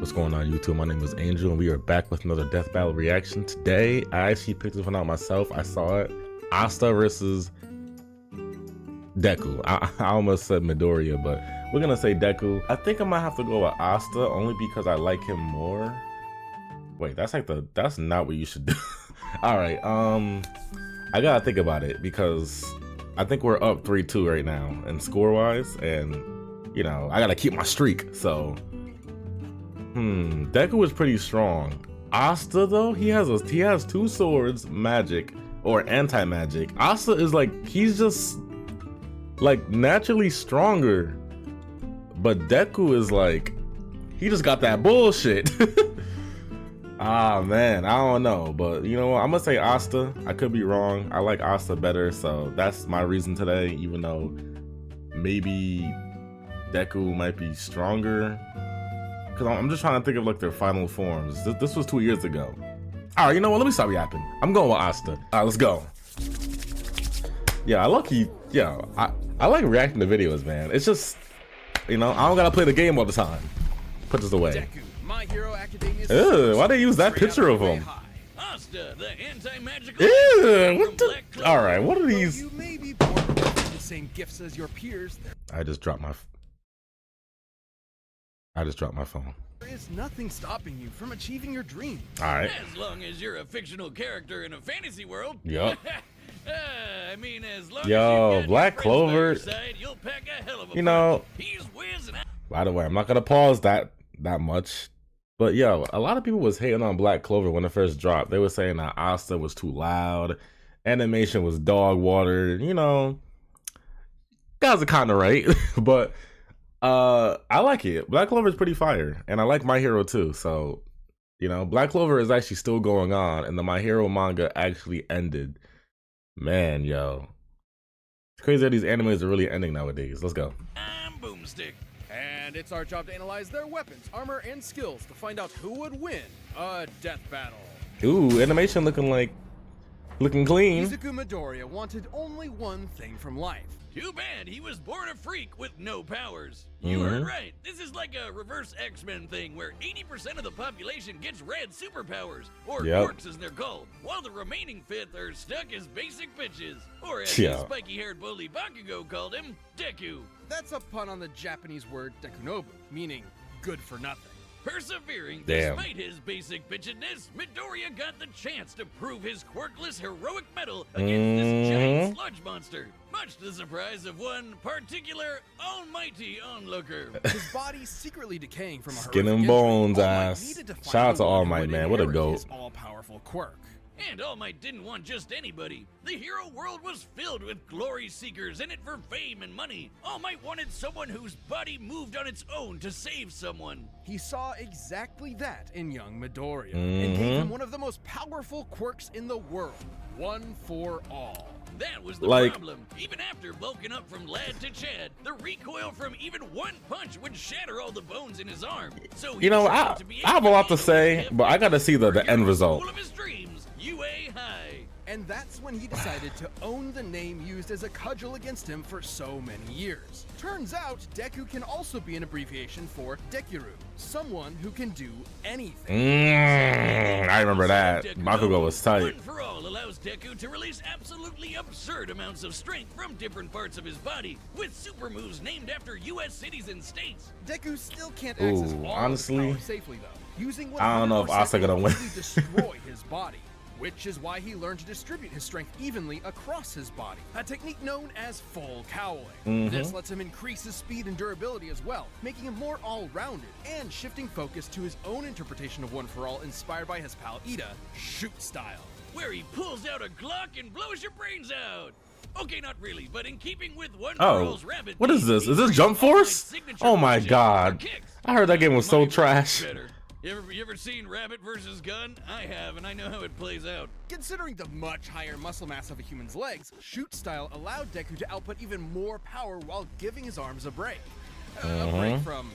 What's going on, YouTube? My name is Angel and we are back with another death battle reaction. Today I actually picked this one out myself. I saw it. Asta versus Deku. I almost said Midoriya, but we're gonna say Deku. I think I might have to go with Asta only because I like him more. Wait, that's not what you should do. All right, I gotta think about it because I think we're up 3-2 right now and score wise, and you know I gotta keep my streak. So Deku is pretty strong. Asta though, he has two swords, magic or anti-magic. Asta is like, he's just like naturally stronger, but Deku is like, he just got that bullshit. Ah man, I don't know, but you know what, I'm gonna say Asta. I could be wrong. I like Asta better, so that's my reason today, even though maybe Deku might be stronger. Cause I'm just trying to think of like their final forms. This was 2 years ago. All right, you know what? Let me stop yapping. I'm going with Asta. All right, let's go. Yeah, I like reacting to videos, man. It's just, you know, I don't gotta play the game all the time. Put this away. Deku, My Hero Academia. Ew, why they use that picture of him? Asta, the anti-magical. Ew, what the? All right, what are these? You may be born with the same gifts as your peers. I just dropped my phone. There is nothing stopping you from achieving your dream. All right. As long as you're a fictional character in a fantasy world. Yup. I mean, as long Yo, as you Black Clover. side, you'll pack a hell of a You know. He's whizzing out. By the way, I'm not gonna pause that much. But yo, a lot of people was hating on Black Clover when it first dropped. They were saying that Asta was too loud, animation was dog water. You know, guys are kind of right, but I like it. Black Clover is pretty fire, and I like My Hero too. So, you know, Black Clover is actually still going on, and the My Hero manga actually ended. Man, yo, it's crazy that these animes are really ending nowadays. Let's go. I'm Boomstick. And it's our job to analyze their weapons, armor, and skills to find out who would win a death battle. Ooh, animation looking clean. Izuku Midoriya wanted only one thing from life. Too bad he was born a freak with no powers. You heard right. This is like a reverse X-Men thing where 80% of the population gets red superpowers, or quirks as they're called, while the remaining fifth are stuck as basic bitches, or as the spiky-haired bully Bakugo called him, Deku. That's a pun on the Japanese word dekunobu, meaning good for nothing. Persevering despite his basic bitchedness, Midoriya got the chance to prove his quirkless heroic mettle against this giant sludge monster, much to the surprise of one particular almighty onlooker. His body secretly decaying from a skin horrific and bones injury, ass. Shout out to All Might, man. What a goat. His all-powerful quirk. And All Might didn't want just anybody. The hero world was filled with glory seekers in it for fame and money. All Might wanted someone whose body moved on its own to save someone. He saw exactly that in young Midoriya, and gave him one of the most powerful quirks in the world. One for all. That was the problem. Even after bulking up from lad to Chad, the recoil from even one punch would shatter all the bones in his arm. So you know, I have a lot to say, but I gotta see the end result. Of his dreams, UA High. And that's when he decided to own the name used as a cudgel against him for so many years. Turns out, Deku can also be an abbreviation for Dekiru, someone who can do anything. I remember that. Bakugo was tight. One for All allows Deku to release absolutely absurd amounts of strength from different parts of his body, with super moves named after U.S. cities and states. Deku still can't access all honestly, his power safely though. Using I don't know if Asta gonna win. Destroy his body. Which is why he learned to distribute his strength evenly across his body, a technique known as full cowling. This lets him increase his speed and durability as well, making him more all-rounded, and shifting focus to his own interpretation of One for All inspired by his pal Ida, shoot style. Where he pulls out a Glock and blows your brains out. Okay, not really, but in keeping with One for All's rabbit. What is this? Is this Jump Force? Oh my god. I heard that game was so trash. You ever seen Rabbit vs. Gun? I have, and I know how it plays out. Considering the much higher muscle mass of a human's legs, shoot style allowed Deku to output even more power while giving his arms a break. A break from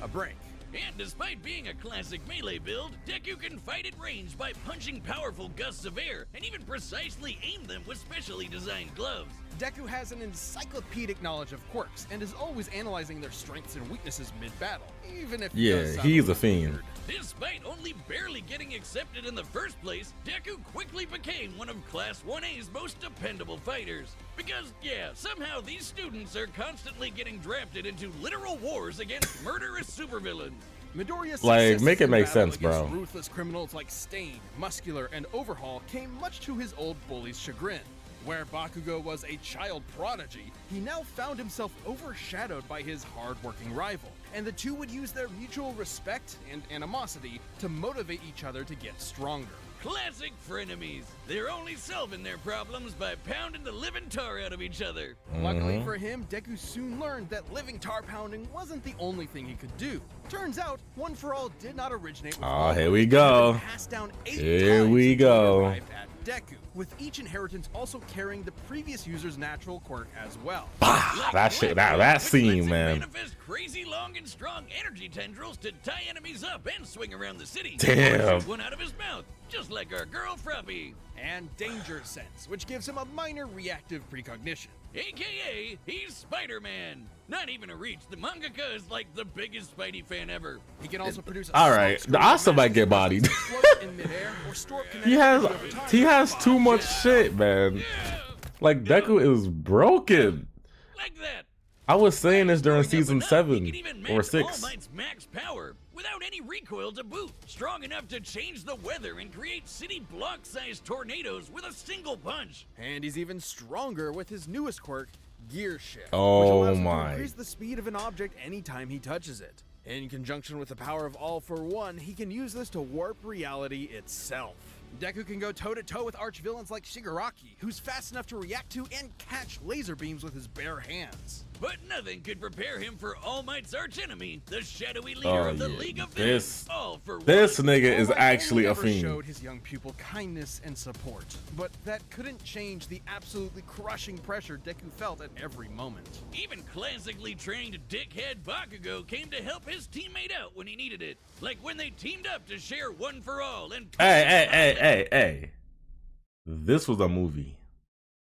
a break. And despite being a classic melee build, Deku can fight at range by punching powerful gusts of air and even precisely aim them with specially designed gloves. Deku has an encyclopedic knowledge of quirks and is always analyzing their strengths and weaknesses mid-battle, even if he's a fiend. Weird. Despite only barely getting accepted in the first place, Deku quickly became one of Class 1A's most dependable fighters. Because, yeah, somehow these students are constantly getting drafted into literal wars against murderous supervillains. Midoriya's like, make it make sense, bro. bro. Ruthless criminals like Stain, Muscular, and Overhaul came much to his old bully's chagrin. Where Bakugo was a child prodigy, he now found himself overshadowed by his hard-working rival, and the two would use their mutual respect and animosity to motivate each other to get stronger. Classic frenemies. They're only solving their problems by pounding the living tar out of each other. Luckily for him, Deku soon learned that living tar pounding wasn't the only thing he could do. Turns out, One for All did not originate with Oh, here we go. Passed down 8 Here times we until go. it arrived at Deku, with each inheritance also carrying the previous user's natural quirk as well. Bah, that shit, that scene, man. Manifest crazy, long, and strong energy tendrils to tie enemies up and swing around the city. Damn. One out of his mouth, just like our girl Fruppy. And Danger Sense, which gives him a minor reactive precognition. AKA, he's Spider-Man. Not even a reach. The mangaka is like the biggest Spidey fan ever. He can also produce a All right, the Asta might get bodied. he has too much shit, man. Like, Deku is broken. Like that. I was saying this during season 7 or 6. All Might's max power without any recoil to boot. Strong enough to change the weather and create city block-sized tornadoes with a single punch. And he's even stronger with his newest quirk, Gear Shift, Oh which allows him my. to increase the speed of an object anytime he touches it. In conjunction with the power of All for One, he can use this to warp reality itself. Deku can go toe-to-toe with arch-villains like Shigaraki, who's fast enough to react to and catch laser beams with his bare hands. But nothing could prepare him for All Might's archenemy, the shadowy leader of the League of Villains. All for This one. nigga is All Might actually only a ever fiend. showed his young pupil kindness and support, but that couldn't change the absolutely crushing pressure Deku felt at every moment. Even classically trained dickhead Bakugo came to help his teammate out when he needed it. Like when they teamed up to share One for All and... Hey. This was a movie.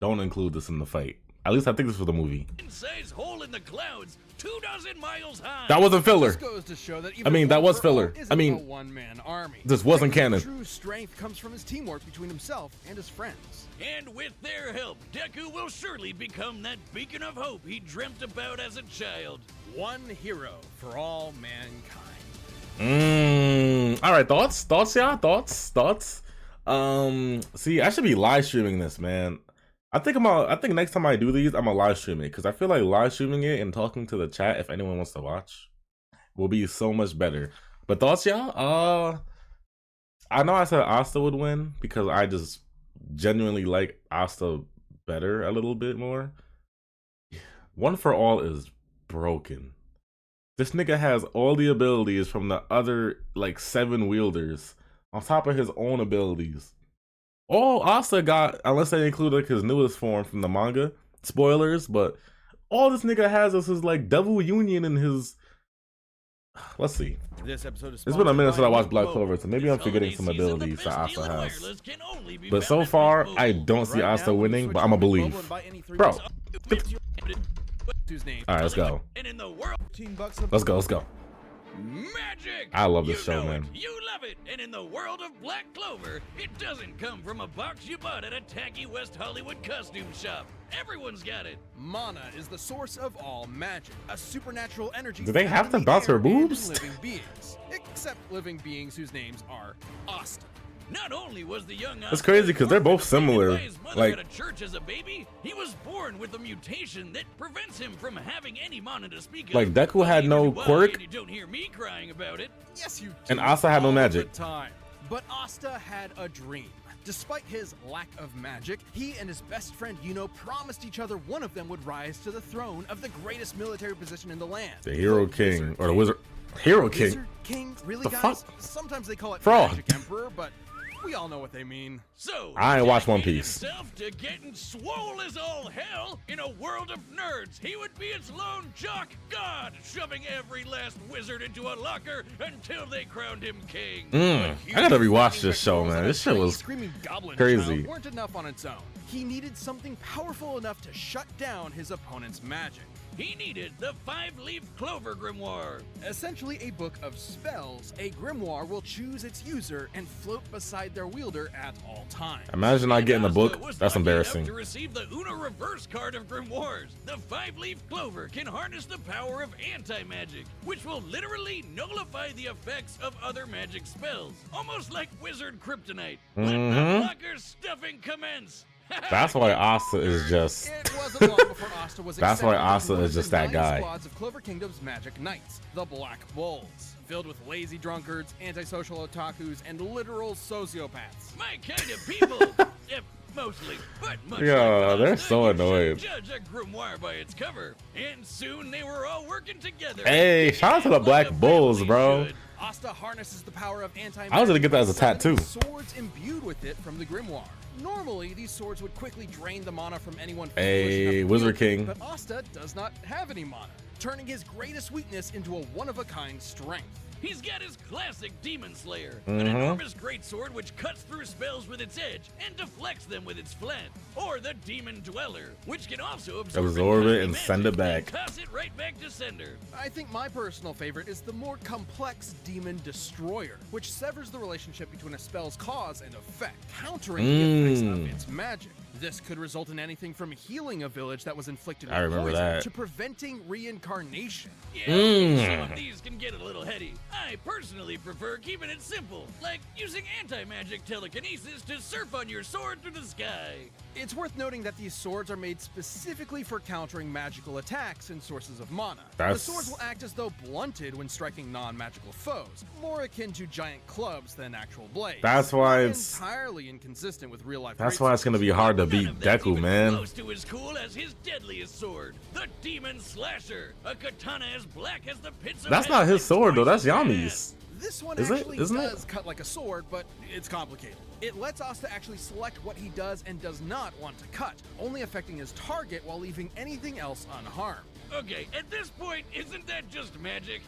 Don't include this in the fight. At least I think this was a movie. Size hole in the clouds, 24 miles high. That wasn't filler. This goes to show that even I mean, that One was for All filler. isn't I mean, a one-man army. this wasn't Deku's canon. True strength comes from his teamwork between himself and his friends. And with their help, Deku will surely become that beacon of hope he dreamt about as a child. One hero for all mankind. All right, thoughts, y'all, thoughts. See, I should be live streaming this, man. I think next time I do these, I'm gonna live stream it because I feel like live streaming it and talking to the chat, if anyone wants to watch, will be so much better. But thoughts, y'all? I know I said Asta would win because I just genuinely like Asta better a little bit more. One for All is broken. This nigga has all the abilities from the other like 7 wielders on top of his own abilities. All Asta got, unless they include like his newest form from the manga, spoilers, but all this nigga has is his like Devil Union and his. Let's see. This episode is It's been a minute since I watched Black Clover. Clover, so maybe I'm forgetting some abilities that Asta has. But so far, I don't see Right Asta now, winning, switch but I'ma to Mobile believe. and buy any 3 Bro, months whose name. all right, let's go. And in the world, $15 Let's go. magic! I love this You show, know man. it, you love it! And in the world of Black Clover, it doesn't come from a box you bought at a tacky West Hollywood costume shop. Everyone's got it. Mana is the source of all magic, a supernatural energy. Do they found have in to the bounce her air and in boobs? Living beings, except living beings whose names are Asta. Not only was the young That's crazy 'cause they're both similar, Like like- at a church as a baby, he was born with a mutation that prevents him from having any mana to speak of. Like, Deku had Neither no do I, quirk. and you don't hear me crying about it. Yes, you do. And Asta had no all magic. the time. But Asta had a dream. Despite his lack of magic, he and his best friend Yuno promised each other one of them would rise to the throne of the greatest military position in the land. The Hero The King Wizard or the Wizard Hero King. Wizard King? Really, The guys? fuck? Sometimes they call it Frog. Magic Emperor, but We all know what they mean. So I ain't watched One dedicated Piece. himself to getting swole as all hell in a world of nerds. He would be its lone jock god, shoving every last wizard into a locker until they crowned him king. I gotta rewatch this show, man. This shit was Screaming goblin crazy. child weren't enough on its own. He needed something powerful enough to shut down his opponent's magic. He needed the 5-leaf clover grimoire. Essentially a book of spells, a grimoire will choose its user and float beside their wielder at all times. Imagine not getting the Asta book. was That's lucky enough embarrassing. To receive the Una reverse card of grimoires, the 5-leaf clover can harness the power of anti-magic, which will literally nullify the effects of other magic spells, almost like wizard kryptonite. Let the blocker stuffing commence. That's why Asta is just. It wasn't long before Asta was That's why accepted Asta into one is of just the that 9 guy. squads of Clover Kingdom's Magic Knights, the Black Bulls, filled with lazy drunkards, antisocial otakus, and literal sociopaths. My kind of people. Mostly, but much Yeah, like they're Asta, so you annoyed. should judge a grimoire by its cover, and soon they were all working together. Hey, shout out to the Black Bulls, bro. Asta harnesses the power of anti-magic. I was gonna get that as a tattoo. Swords imbued with it from the grimoire. Normally, these swords would quickly drain the mana from anyone. Hey, Wizard King. But Asta does not have any mana, turning his greatest weakness into a one-of-a-kind strength. He's got his classic Demon Slayer, an enormous greatsword which cuts through spells with its edge and deflects them with its flat. Or the Demon Dweller, which can also absorb it and send it back. And toss it right back to sender. I think my personal favorite is the more complex Demon Destroyer, which severs the relationship between a spell's cause and effect, countering the effects of its magic. This could result in anything from healing a village that was inflicted with I remember poison that. to preventing reincarnation. Yeah, some of these can get a little heady. I personally prefer keeping it simple, like using anti-magic telekinesis to surf on your sword through the sky. It's worth noting that these swords are made specifically for countering magical attacks and sources of mana. That's- The swords will act as though blunted when striking non-magical foes, more akin to giant clubs than actual blades. That's why Not it's. entirely inconsistent with real-life. That's why it's gonna be hard to beat None of that's Deku, even man. close to as cool as his deadliest sword, the Demon Slasher, a katana as black as the pits of That's hell not his and sword though. twice That's as Yami's. This one Is it? actually Isn't it? does cut like a sword, but it's complicated. It lets Asta actually select what he does and does not want to cut, only affecting his target while leaving anything else unharmed. Okay, at this point, isn't that just magic?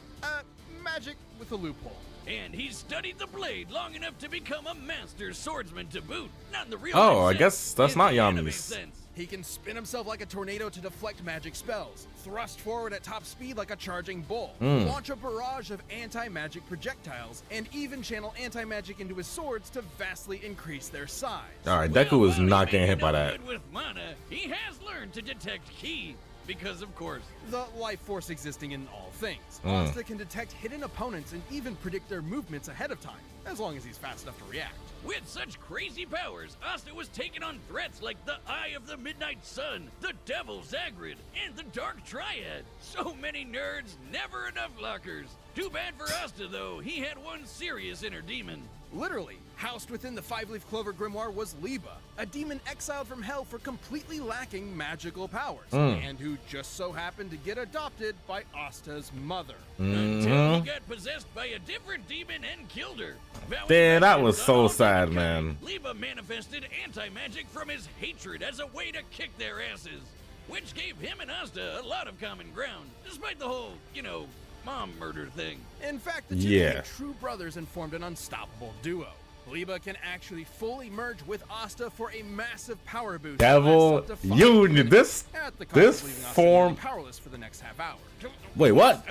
Magic with a loophole. And he's studied the blade long enough to become a master swordsman to boot. Not in the real Oh, life I guess sense, that's in not the anime Yami's. sense. He can spin himself like a tornado to deflect magic spells, thrust forward at top speed like a charging bull, launch a barrage of anti-magic projectiles, and even channel anti-magic into his swords to vastly increase their size. All right, Deku was Well, not he getting may hit be by no that. good with mana, he has learned to detect ki. Because of course. The life force existing in all things. Asta can detect hidden opponents and even predict their movements ahead of time, as long as he's fast enough to react. With such crazy powers, Asta was taking on threats like the Eye of the Midnight Sun, the Devil Zagrid, and the Dark Triad. So many nerds, never enough lockers. Too bad for Asta though, he had one serious inner demon. Literally, housed within the 5-leaf clover grimoire was Liba, a demon exiled from hell for completely lacking magical powers, and who just so happened to get adopted by Asta's mother. Until he got possessed by a different demon and killed her. Vowing Damn, that vengeance was on so all sad, humankind, man. Liba manifested anti-magic from his hatred as a way to kick their asses, which gave him and Asta a lot of common ground, despite the whole, mom murder thing. In fact, the two became true brothers and formed an unstoppable duo. Liba can actually fully merge with Asta for a massive power boost. Devil that lasts up to 5 Union. minutes, at the cost This of leaving Asta form. nearly powerless for the next half hour. Wait, what?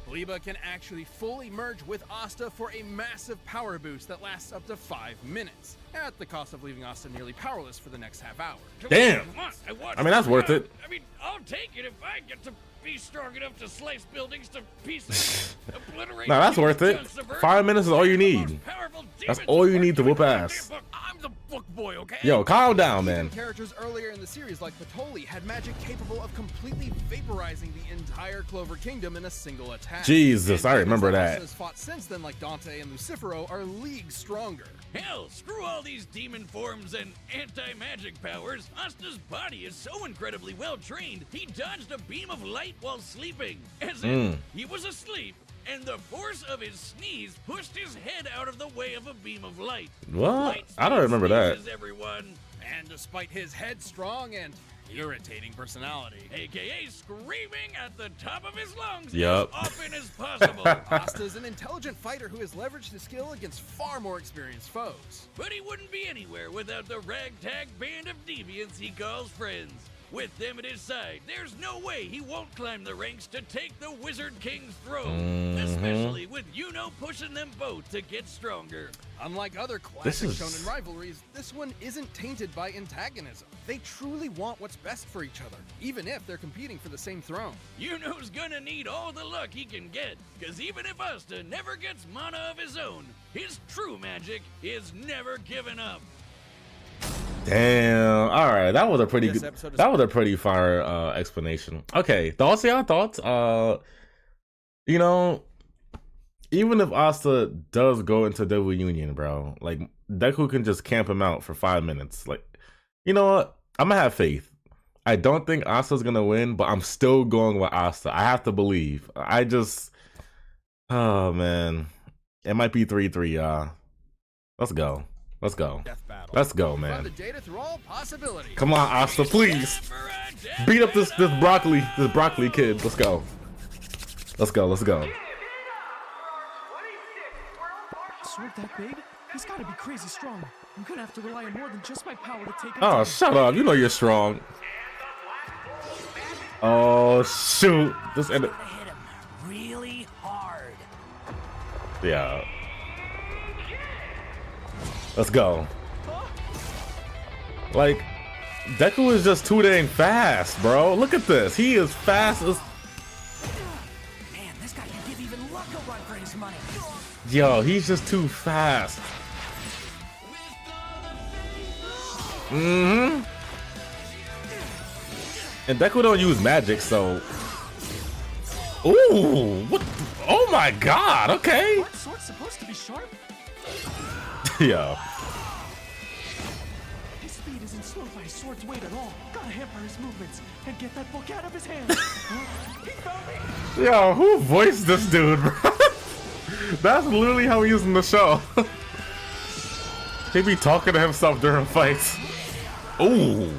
Liba can actually fully merge with Asta for a massive power boost that lasts up to 5 minutes, at the cost of leaving Asta nearly powerless for the next half hour. Damn. Come on, I mean, that's worth it. I mean, I'll take it if I get to be strong enough to slice buildings to pieces. Obliterate No, that's huge worth it. chunks of earth, 5 minutes is all you the need. most powerful That's demons all you work need to doing whoop the ass. goddamn book. I'm the book boy, okay? Yo, calm down, Even man. characters earlier in the series like Patoli had magic capable of completely vaporizing the entire Clover Kingdom in a single attack. Jesus, I And remember characters that. Asta has fought since then like Dante and Lucifero are leagues stronger. Hell, screw all these demon forms and anti-magic powers. Asta's body is so incredibly well trained, he dodged a beam of light while sleeping. As in, he was asleep, and the force of his sneeze pushed his head out of the way of a beam of light. What? I don't remember that. Everyone. And despite his headstrong and irritating personality, AKA screaming at the top of his lungs Yup. as often as possible. Asta's an intelligent fighter who has leveraged his skill against far more experienced foes. But he wouldn't be anywhere without the ragtag band of deviants he calls friends. With them at his side, there's no way he won't climb the ranks to take the Wizard King's throne, especially with Yuno pushing them both to get stronger. Unlike other classic shonen rivalries, this one isn't tainted by antagonism. They truly want what's best for each other, even if they're competing for the same throne. Yuno's gonna need all the luck he can get, cause even if Asta never gets mana of his own, his true magic is never given up. Damn. All right, that was a pretty good. That was a pretty fire explanation. Okay, thoughts, y'all. Thoughts. You know, even if Asta does go into Devil Union, bro, like Deku can just camp him out for 5 minutes. Like, you know what? I'm gonna have faith. I don't think Asta's gonna win, but I'm still going with Asta. I have to believe. I just, oh man, it might be 3-3, y'all. Let's go. Let's go. Let's go, man. Come on, Asta, please. Beat up this broccoli kid. Let's go. Let's go. Let's go. Sword that big? He's got to be crazy strong. I'm gonna have to rely on more than just my power to take him. Oh, shut up. You know you're strong. Oh, shoot. This ended. Hit him really hard. Yeah. Let's go. Like, Deku is just too dang fast, bro. Look at this. He is fast as. Man, this guy can give even Luck a run for his money. Yo, he's just too fast. And Deku don't use magic, so. Ooh, what? Oh my God. Okay. What sword's supposed to be sharp? Yeah. His speed isn't slowed by his sword's weight at all. Gotta hamper his movements and get that book out of his hand. He found me. Yo, who voiced this dude, bro? That's literally how he is in the show. He be talking to himself during fights. Ooh.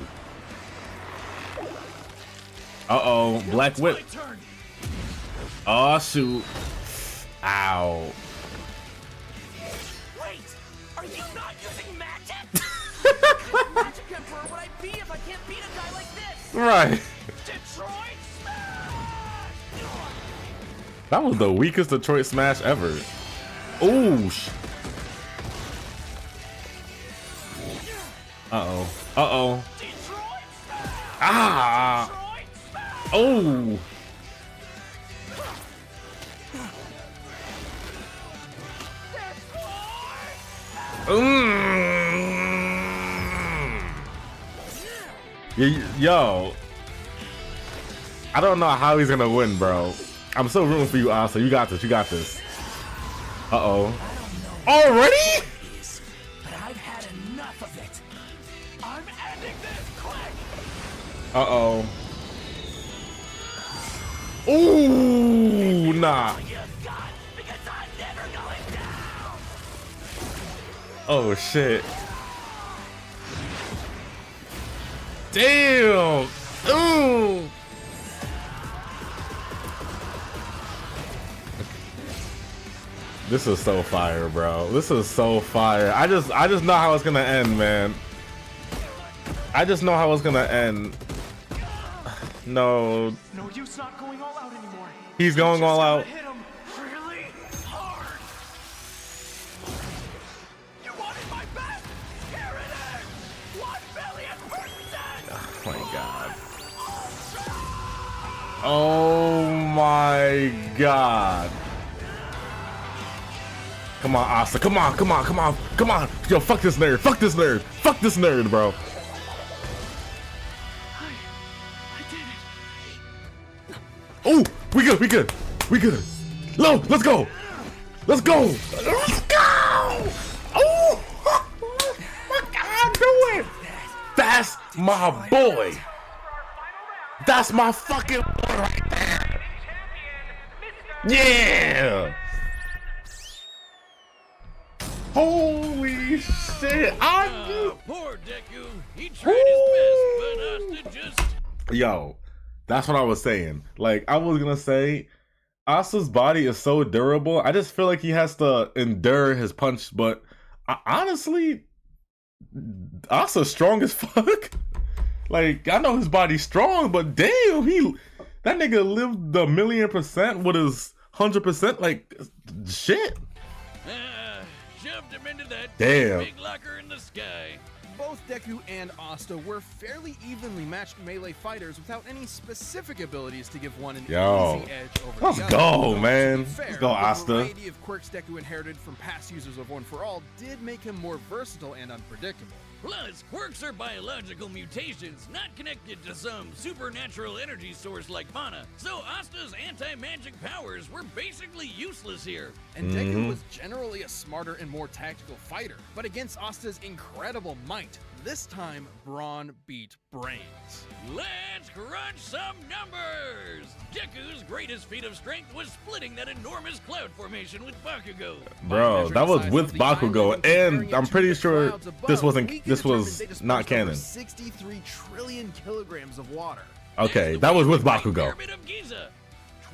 Uh-oh, Black Whip. Oh, shoot. Ow. Wait, are you not using magic? Magic Emperor would I be if I can't beat a guy like this? Right. Detroit Smash! That was the weakest Detroit Smash ever. Ooh. Uh-oh. Uh-oh. Ah. Oh. Yo, I don't know how he's gonna win, bro. I'm so rooting for you, Asta. You got this. You got this. Uh-oh. Already? But I've had enough of it. I'm ending this quick. Uh-oh. Ooh, nah. Oh, shit. Damn. Ooh. This is so fire, bro. This is so fire. I just know how it's gonna end, man. I just know how it's gonna end. No. No use not going all out anymore. He's going all out. Hit him really hard. You wanted my best? Here it is. 1,000,000,000%. Oh my God. Oh my God. Come on, Asta. Come on, come on, come on, come on. Yo, fuck this nerd. Fuck this nerd. Fuck this nerd, bro. I did it. Oh, we good, we good, we good. Lo, let's go. Let's go. Let's go. Oh, my God, do it. That's my boy. That's my fucking boy right there. Yeah! Holy shit! Poor Deku. He tried his best, but Asta just... Yo, that's what I was saying. Like, I was gonna say, Asta's body is so durable. I just feel like he has to endure his punch, but honestly, Asta's strong as fuck. Like, I know his body's strong, but damn, that nigga lived the 1,000,000% with his 100%. Like, shit. Shoved him into that big locker in the sky. Both Deku and Asta were fairly evenly matched melee fighters without any specific abilities to give one an easy edge over the other. Let's go, man. Let's go, Asta. The variety of quirks Deku inherited from past users of One For All did make him more versatile and unpredictable. Plus, quirks are biological mutations, not connected to some supernatural energy source like mana. So Asta's anti-magic powers were basically useless here. And Deku was generally a smarter and more tactical fighter, but against Asta's incredible might, this time Brawn beat brains. Let's crunch some numbers! Deku's greatest feat of strength was splitting that enormous cloud formation with Bakugo. Bro, that was with Bakugo, and I'm pretty sure this was not canon. 63 trillion kilograms of water. Okay, that was with Bakugo.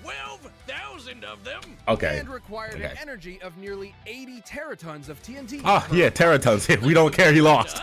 12,000 of them. Okay. And required an energy of nearly 80 teratons of TNT. Ah, yeah, teratons. We don't care. He lost.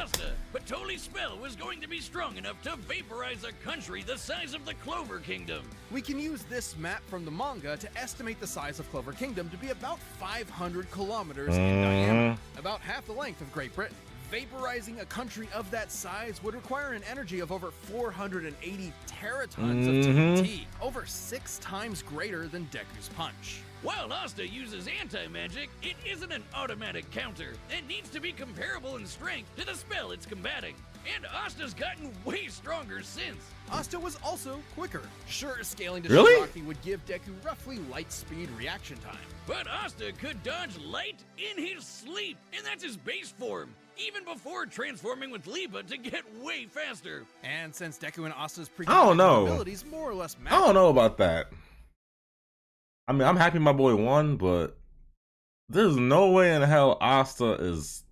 But Toli's spell was going to be strong enough to vaporize a country the size of the Clover Kingdom. We can use this map from the manga to estimate the size of Clover Kingdom to be about 500 kilometers in diameter, about half the length of Great Britain. Vaporizing a country of that size would require an energy of over 480 teratons of TNT, over 6 times greater than Deku's punch. While Asta uses anti-magic, it isn't an automatic counter. It needs to be comparable in strength to the spell it's combating. And Asta's gotten way stronger since. Asta was also quicker. Sure, scaling to Shiraki would give Deku roughly light speed reaction time. But Asta could dodge light in his sleep, and that's his base form, even before transforming with Liba to get way faster. And since Deku and Asta's abilities more or less match, I don't know about that. I mean, I'm happy my boy won, but there's no way in hell Asta is...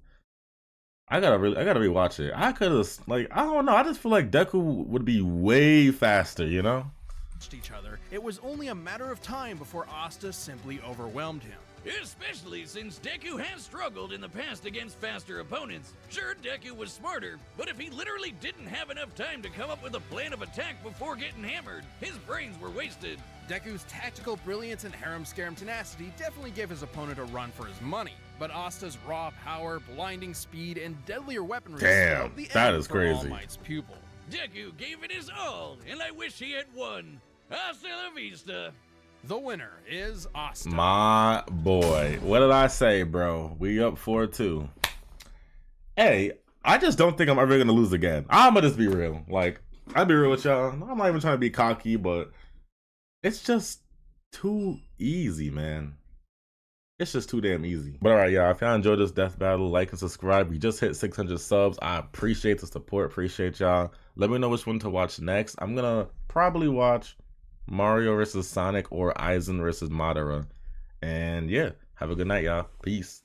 I gotta rewatch it. I could've, like, I don't know. I just feel like Deku would be way faster, you know? Each other, it was only a matter of time before Asta simply overwhelmed him. Especially since Deku has struggled in the past against faster opponents. Sure, Deku was smarter, but if he literally didn't have enough time to come up with a plan of attack before getting hammered, his brains were wasted. Deku's tactical brilliance and harem-scarum tenacity definitely gave his opponent a run for his money, but Asta's raw power, blinding speed, and deadlier weaponry that is crazy. All Might's pupil. Deku gave it his all, and I wish he had won. Hasta la vista. The winner is Asta. My boy. What did I say, bro? We up 4-2. Hey, I just don't think I'm ever going to lose again. I'm going to just be real. Like, I'll be real with y'all. I'm not even trying to be cocky, but it's just too easy, man. It's just too damn easy. But all right, y'all. If y'all enjoyed this death battle, like and subscribe. We just hit 600 subs. I appreciate the support. Appreciate y'all. Let me know which one to watch next. I'm going to probably watch Mario vs. Sonic or Aizen vs. Madara. And yeah, have a good night, y'all. Peace.